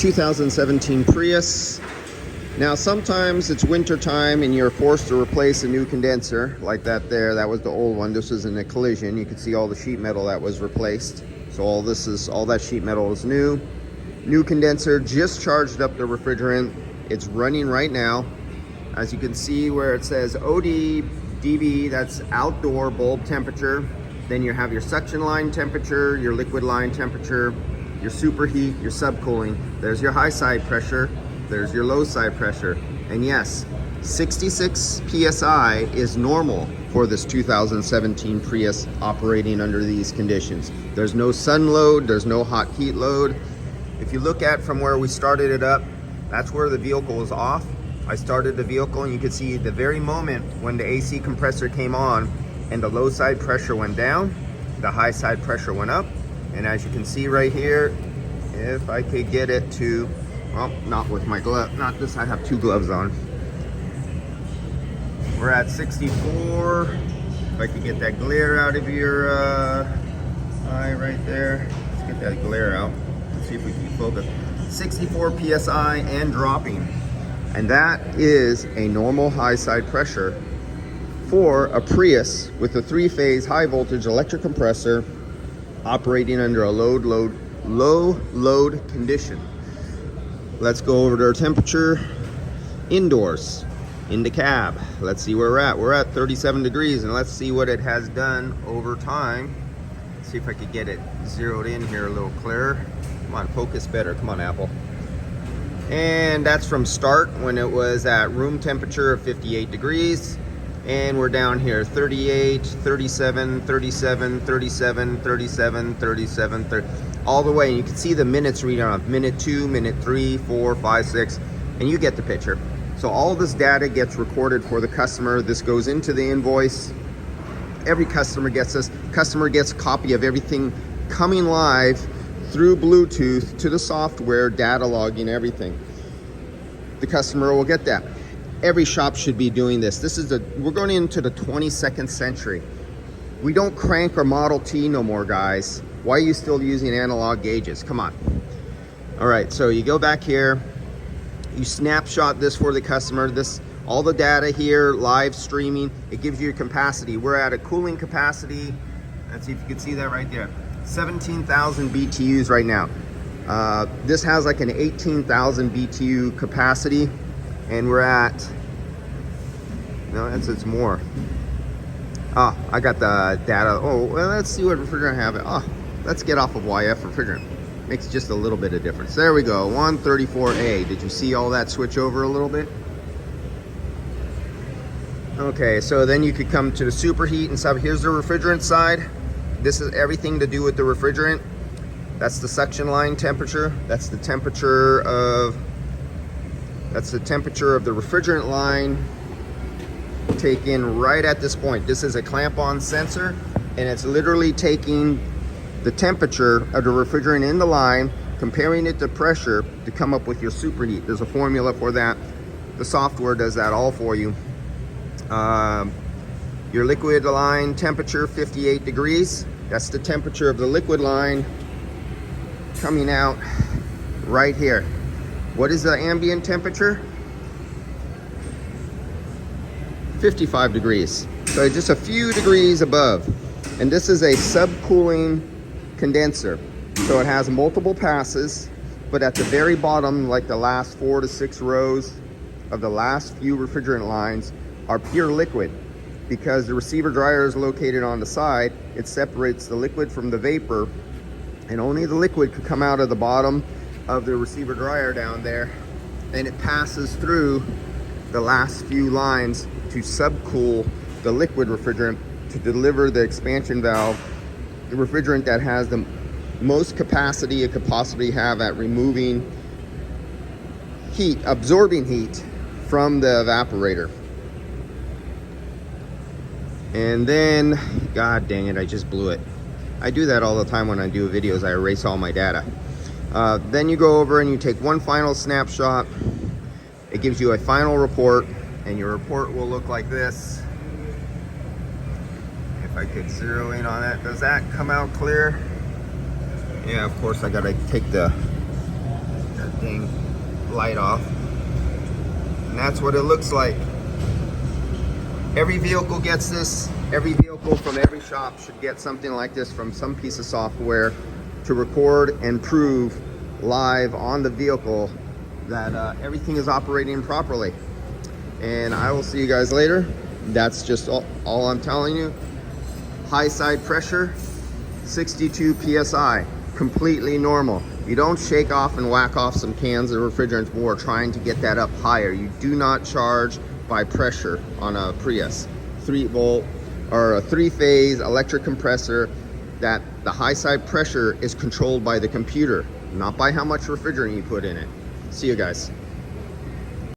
2017 Prius. Now sometimes it's winter time and you're forced to replace a new condenser like that there. That was the old one. This was in a collision. You can see all the sheet metal that was replaced. So all that sheet metal is new. New condenser, just charged up the refrigerant. It's running right now. As you can see where it says OD DB, that's outdoor bulb temperature. Then you have your suction line temperature, your liquid line temperature, your superheat, your subcooling. There's your high side pressure, there's your low side pressure. And yes, 66 PSI is normal for this 2017 Prius operating under these conditions. There's no sun load, there's no hot heat load. If you look at from where we started it up, that's where the vehicle was off. I started the vehicle and you can see the very moment when the AC compressor came on and the low side pressure went down, the high side pressure went up. And as you can see right here, if I could get it to, well, not with my glove, not this, I have two gloves on. We're at 64. If I could get that glare out of your eye right there. Let's get that glare out. Let's see if we can focus. 64 PSI and dropping. And that is a normal high side pressure for a Prius with a 3-phase high voltage electric compressor operating under a low load condition. Let's go over to our temperature indoors in the cab. Let's see where we're at. We're at 37 degrees, and let's see what it has done over time. Let's see if I could get it zeroed in here a little clearer. Come on, focus better. Come on, Apple. And that's from start when it was at room temperature of 58 degrees. And we're down here 38, 37, 37, 37, 37, 37, 30, all the way. And you can see the minutes reading off, minute 2, minute 3, 4, 5, 6, and you get the picture. So all this data gets recorded for the customer. This goes into the invoice. Every customer gets this. Customer gets a copy of everything coming live through Bluetooth to the software, data logging, everything. The customer will get that. Every shop should be doing this. We're going into the 22nd century. We don't crank our Model T no more, guys. Why are you still using analog gauges? Come on. All right, so you go back here, you snapshot this for the customer. All the data here, live streaming, it gives you a capacity. We're at a cooling capacity. Let's see if you can see that right there. 17,000 BTUs right now. This has like an 18,000 BTU capacity, and we're at, no, it's more. Oh, I got the data. Oh, well, let's see what refrigerant I have. Oh, let's get off of YF refrigerant. Makes just a little bit of difference. There we go, 134A. Did you see all that switch over a little bit? Okay, so then you could come to the superheat and stuff. Here's the refrigerant side. This is everything to do with the refrigerant. That's the suction line temperature. That's the temperature of the refrigerant line taken right at this point. This is a clamp-on sensor, and it's literally taking the temperature of the refrigerant in the line, comparing it to pressure to come up with your superheat. There's a formula for that. The software does that all for you. Your liquid line temperature, 58 degrees. That's the temperature of the liquid line coming out right here. What is the ambient temperature? 55 degrees. So just a few degrees above. And this is a subcooling condenser. So it has multiple passes, but at the very bottom, like the last 4 to 6 rows of the last few refrigerant lines are pure liquid. Because the receiver dryer is located on the side, it separates the liquid from the vapor, and only the liquid could come out of the bottom of the receiver dryer down there, and it passes through the last few lines to subcool the liquid refrigerant to deliver the expansion valve, the refrigerant that has the most capacity it could possibly have at removing heat, absorbing heat from the evaporator. And then, god dang it, I just blew it. I do that all the time when I do videos. I erase all my data. Then you go over and you take one final snapshot. It gives you a final report, and your report will look like this. If I could zero in on that. Does that come out clear? Yeah, of course I gotta take the that thing light off. And that's what it looks like. Every vehicle gets this. Every vehicle from every shop should get something like this from some piece of software to record and prove live on the vehicle that everything is operating properly. And I will see you guys later. That's just all I'm telling you. High side pressure, 62 PSI, completely normal. You don't shake off and whack off some cans of refrigerant more trying to get that up higher. You do not charge by pressure on a Prius. 3-volt or a 3-phase electric compressor, that the high side pressure is controlled by the computer, not by how much refrigerant you put in it. See you guys.